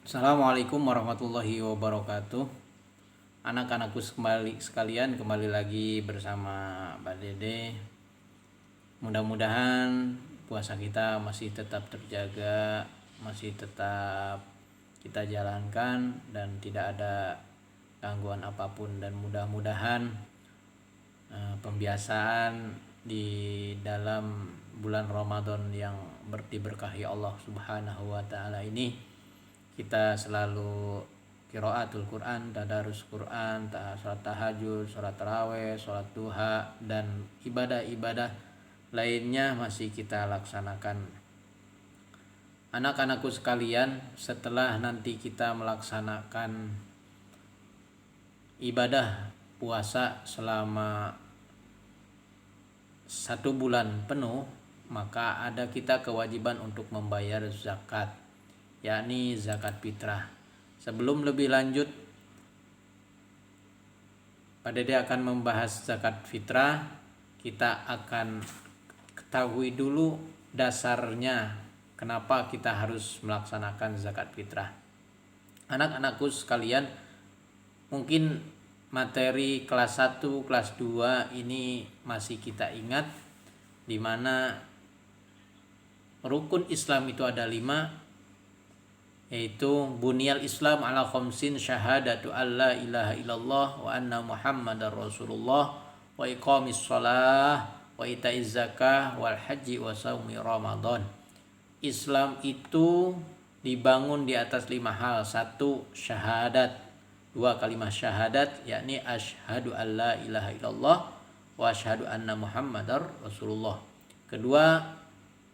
Assalamualaikum warahmatullahi wabarakatuh. Anak-anakku sekalian, kembali lagi bersama Mbak Dede. Mudah-mudahan puasa kita masih tetap terjaga, masih tetap kita jalankan dan tidak ada gangguan apapun, dan mudah-mudahan pembiasaan di dalam bulan Ramadan yang diberkahi Allah Subhanahu wa taala ini kita selalu qiraatul Quran, tadarus Quran, salat tahajud, salat tarawih, salat duha, dan ibadah-ibadah lainnya masih kita laksanakan. Anak-anakku sekalian, setelah nanti kita melaksanakan ibadah puasa selama 1 bulan penuh, maka ada kita kewajiban untuk membayar zakat, yakni zakat fitrah. Sebelum lebih lanjut, Pak Dede akan membahas zakat fitrah. Kita akan ketahui dulu dasarnya kenapa kita harus melaksanakan zakat fitrah. Anak-anakku sekalian, mungkin materi kelas 1, kelas 2 ini masih kita ingat, di mana rukun Islam itu ada 5, yaitu bunyal Islam ala khamsin syahadatu alla ilaha illallah wa anna muhammadar rasulullah wa iqamis shalah wa itaiz zakah wal haji wa shaumi ramadan. Islam itu dibangun di atas 5 hal. 1, syahadat. 2, kalimat syahadat, yakni asyhadu alla ilaha illallah wa asyhadu anna muhammadar rasulullah. Kedua,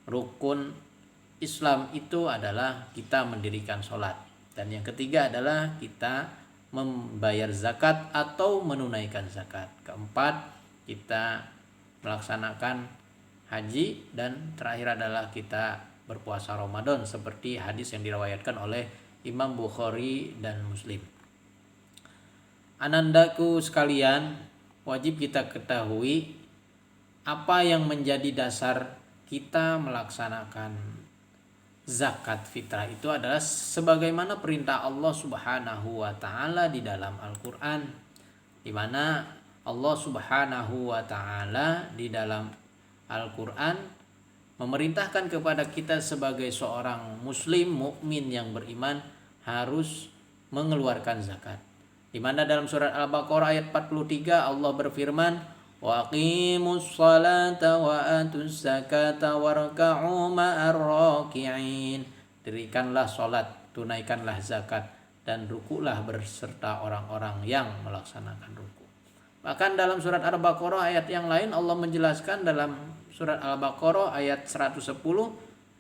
rukun Islam itu adalah kita mendirikan sholat. Dan yang ketiga adalah kita membayar zakat atau menunaikan zakat. Keempat, kita melaksanakan haji. Dan terakhir adalah kita berpuasa Ramadan, seperti hadis yang diriwayatkan oleh Imam Bukhari dan Muslim. Anandaku sekalian, wajib kita ketahui apa yang menjadi dasar kita melaksanakan zakat fitrah. Itu adalah sebagaimana perintah Allah Subhanahu wa taala di dalam Al-Qur'an, di mana Allah Subhanahu wa taala di dalam Al-Qur'an memerintahkan kepada kita sebagai seorang muslim mukmin yang beriman harus mengeluarkan zakat. Di mana dalam surat Al-Baqarah ayat 43 Allah berfirman, wa aqimus salata wa atuz zakata warka'u ma'ar raki'in. Dirikanlah salat, tunaikanlah zakat, dan rukulah berserta orang-orang yang melaksanakan ruku. Bahkan dalam surat Al-Baqarah ayat yang lain Allah menjelaskan dalam surat Al-Baqarah ayat 110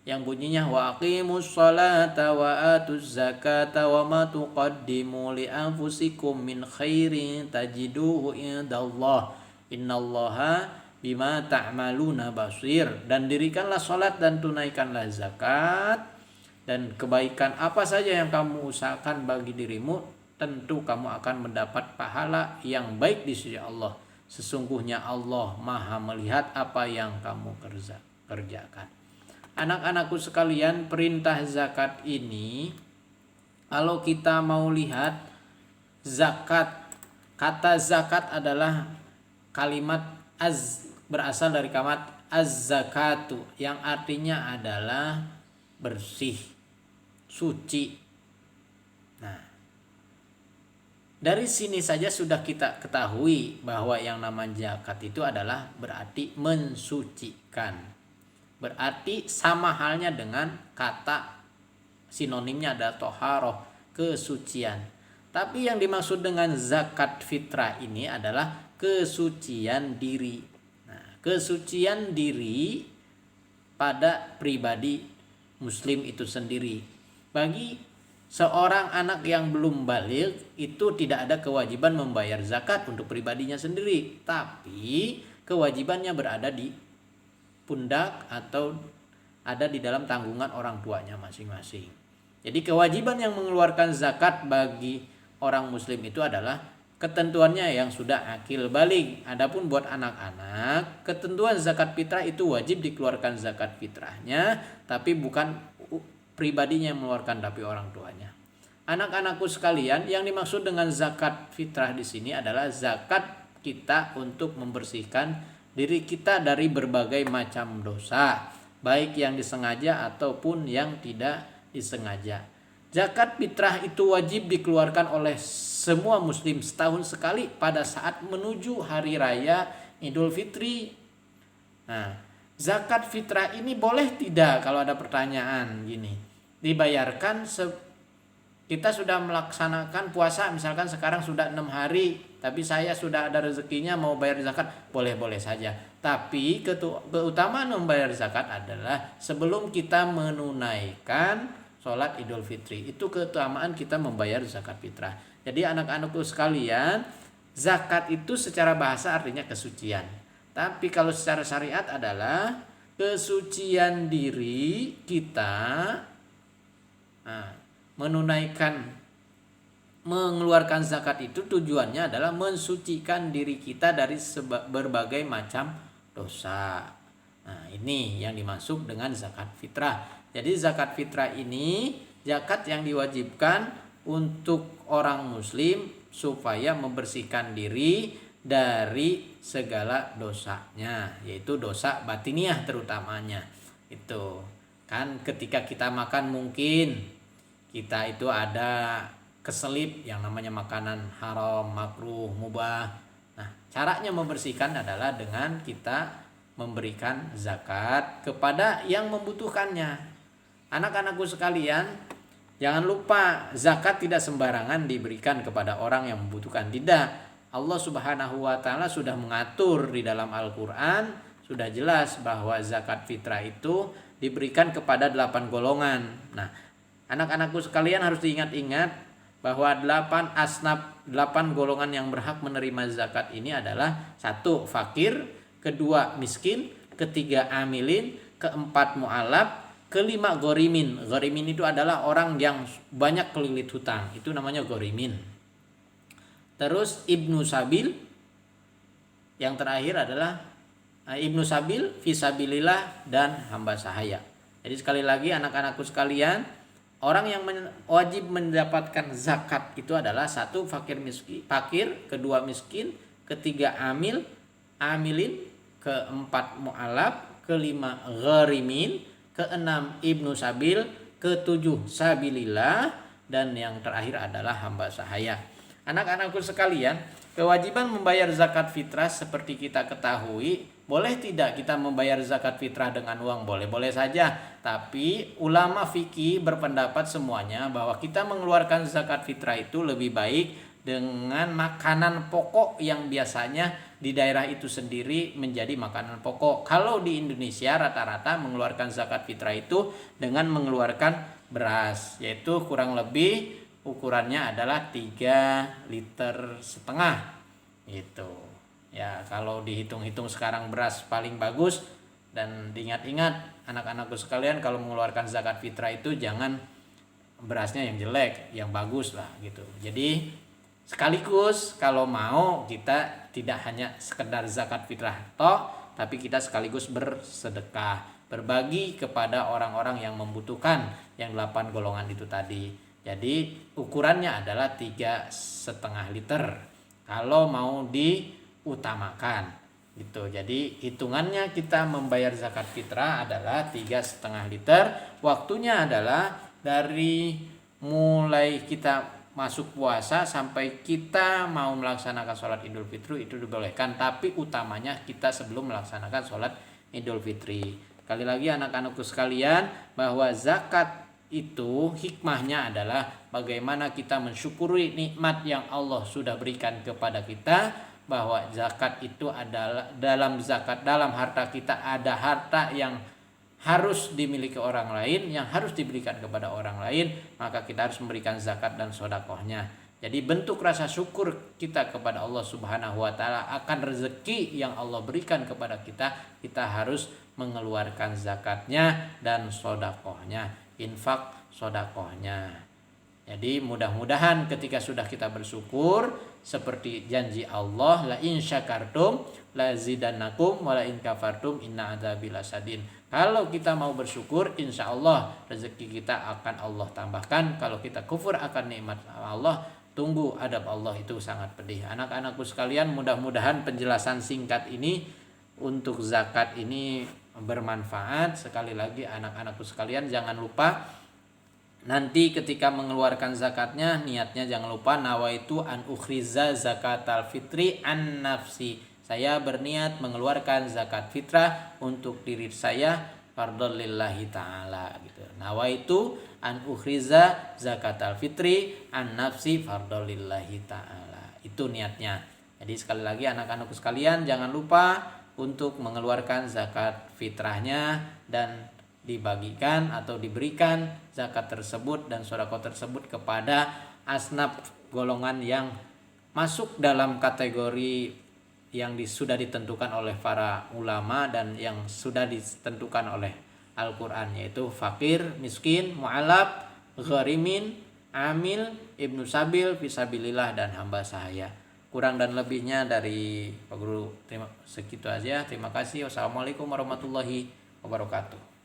yang bunyinya wa aqimus salata wa atuz zakata wa ma tuqaddimu li anfusikum min khairin tajiduhu indallah innallaha bima ta'maluna basir. Dan dirikanlah salat dan tunaikanlah zakat, dan kebaikan apa saja yang kamu usahakan bagi dirimu, tentu kamu akan mendapat pahala yang baik di sisi Allah. Sesungguhnya Allah Maha melihat apa yang kamu kerjakan. Anak-anakku sekalian, perintah zakat ini, kalau kita mau lihat zakat, kata zakat adalah kalimat berasal dari kalimat az-zakatu, yang artinya adalah bersih, suci. Nah, dari sini saja sudah kita ketahui bahwa yang namanya zakat itu adalah berarti mensucikan. Berarti sama halnya dengan kata sinonimnya adalah toharoh, kesucian. Tapi yang dimaksud dengan zakat fitrah ini adalah kesucian diri. Nah, kesucian diri pada pribadi muslim itu sendiri. Bagi seorang anak yang belum baligh itu tidak ada kewajiban membayar zakat untuk pribadinya sendiri, tapi kewajibannya berada di pundak atau ada di dalam tanggungan orang tuanya masing-masing. Jadi kewajiban yang mengeluarkan zakat bagi orang muslim itu adalah ketentuannya yang sudah akil baligh. Adapun buat anak-anak, ketentuan zakat fitrah itu wajib dikeluarkan zakat fitrahnya, tapi bukan pribadinya yang mengeluarkan, tapi orang tuanya. Anak-anakku sekalian, yang dimaksud dengan zakat fitrah di sini adalah zakat kita untuk membersihkan diri kita dari berbagai macam dosa, baik yang disengaja ataupun yang tidak disengaja. Zakat fitrah itu wajib dikeluarkan oleh semua muslim setahun sekali pada saat menuju hari raya Idul Fitri. Nah, zakat fitrah ini boleh tidak, kalau ada pertanyaan gini, dibayarkan kita sudah melaksanakan puasa, misalkan sekarang sudah 6 hari, tapi saya sudah ada rezekinya mau bayar zakat, boleh-boleh saja. Tapi keutamaan membayar zakat adalah sebelum kita menunaikan sholat Idul Fitri. Itu keutamaan kita membayar zakat fitrah. Jadi anak-anakku sekalian, zakat itu secara bahasa artinya kesucian. Tapi kalau secara syariat adalah kesucian diri kita, mengeluarkan zakat itu tujuannya adalah mensucikan diri kita dari berbagai macam dosa. Nah, ini yang dimaksud dengan zakat fitrah. Jadi zakat fitrah ini zakat yang diwajibkan untuk orang muslim supaya membersihkan diri dari segala dosanya, yaitu dosa batiniah terutamanya. Itu kan ketika kita makan mungkin kita itu ada keselip yang namanya makanan haram, makruh, mubah. Nah, caranya membersihkan adalah dengan kita memberikan zakat kepada yang membutuhkannya. Anak-anakku sekalian, jangan lupa zakat tidak sembarangan diberikan kepada orang yang membutuhkan. Tidak. Allah Subhanahu wa taala sudah mengatur di dalam Al-Qur'an, sudah jelas bahwa zakat fitrah itu diberikan kepada 8 golongan. Nah, anak-anakku sekalian harus diingat-ingat bahwa 8 golongan yang berhak menerima zakat ini adalah 1. Fakir, 2. Miskin, 3. Amilin, 4. Mu'alaf, 5. Gorimin. Gorimin itu adalah orang yang banyak kelilit hutang, itu namanya gorimin. Terus Ibnu Sabil, yang terakhir adalah Ibnu Sabil, Fisabilillah, dan hamba sahaya. Jadi sekali lagi anak-anakku sekalian, orang yang wajib mendapatkan zakat itu adalah 1. Fakir, 2. Miskin, 3. Amilin, 4. Mu'alaf, 5. Gharimin, 6. Ibnu Sabil, 7. Sabilillah, dan yang terakhir adalah hamba sahaya. Anak-anakku sekalian, kewajiban membayar zakat fitrah seperti kita ketahui, boleh tidak kita membayar zakat fitrah dengan uang? Boleh-boleh saja. Tapi ulama fikih berpendapat semuanya bahwa kita mengeluarkan zakat fitrah itu lebih baik dengan makanan pokok yang biasanya di daerah itu sendiri menjadi makanan pokok. Kalau di Indonesia rata-rata mengeluarkan zakat fitrah itu dengan mengeluarkan beras, yaitu kurang lebih ukurannya adalah 3,5 liter gitu. Ya, kalau dihitung-hitung sekarang beras paling bagus. Dan diingat-ingat anak-anakku sekalian, kalau mengeluarkan zakat fitrah itu jangan berasnya yang jelek, yang bagus lah gitu. Jadi sekaligus kalau mau kita tidak hanya sekedar zakat fitrah toh, tapi kita sekaligus bersedekah, berbagi kepada orang-orang yang membutuhkan, yang 8 golongan itu tadi. Jadi ukurannya adalah 3,5 liter kalau mau diutamakan gitu. Jadi hitungannya kita membayar zakat fitrah adalah 3,5 liter. Waktunya adalah dari mulai kita masuk puasa sampai kita mau melaksanakan sholat Idul Fitri itu dibolehkan, tapi utamanya kita sebelum melaksanakan sholat Idul Fitri. Sekali lagi anak-anakku sekalian, bahwa zakat itu hikmahnya adalah bagaimana kita mensyukuri nikmat yang Allah sudah berikan kepada kita, bahwa zakat itu adalah dalam harta kita ada harta yang harus dimiliki orang lain, yang harus diberikan kepada orang lain, maka kita harus memberikan zakat dan sedekahnya. Jadi bentuk rasa syukur kita kepada Allah Subhanahu wa taala akan rezeki yang Allah berikan kepada kita, kita harus mengeluarkan zakatnya dan sedekahnya, infak sedekahnya. Jadi mudah-mudahan ketika sudah kita bersyukur seperti janji Allah, la in syakartum la zidannakum wa la in kafartum inna adzabi lasadin. Kalau kita mau bersyukur, insya Allah rezeki kita akan Allah tambahkan. Kalau kita kufur akan nikmat Allah, tunggu adab Allah itu sangat pedih. Anak-anakku sekalian, mudah-mudahan penjelasan singkat ini untuk zakat ini bermanfaat. Sekali lagi anak-anakku sekalian, jangan lupa nanti ketika mengeluarkan zakatnya, niatnya jangan lupa nawaitu an ukhriza zakatal fitri an nafsi. Saya berniat mengeluarkan zakat fitrah untuk diri saya fardhon lillahi ta'ala gitu. Nawaitu an ukhriza zakatal fitri an nafsi fardhon lillahi ta'ala. Itu niatnya. Jadi sekali lagi anak-anakku sekalian, jangan lupa untuk mengeluarkan zakat fitrahnya dan dibagikan atau diberikan zakat tersebut dan sedekah tersebut kepada asnaf golongan yang masuk dalam kategori yang sudah ditentukan oleh para ulama dan yang sudah ditentukan oleh Al-Quran, yaitu fakir, miskin, mu'alaf, gharimin, amil, ibnu sabil, fisabilillah, dan hamba sahaya. Kurang dan lebihnya dari Pak Guru segitu aja. Terima kasih. Wassalamualaikum warahmatullahi wabarakatuh.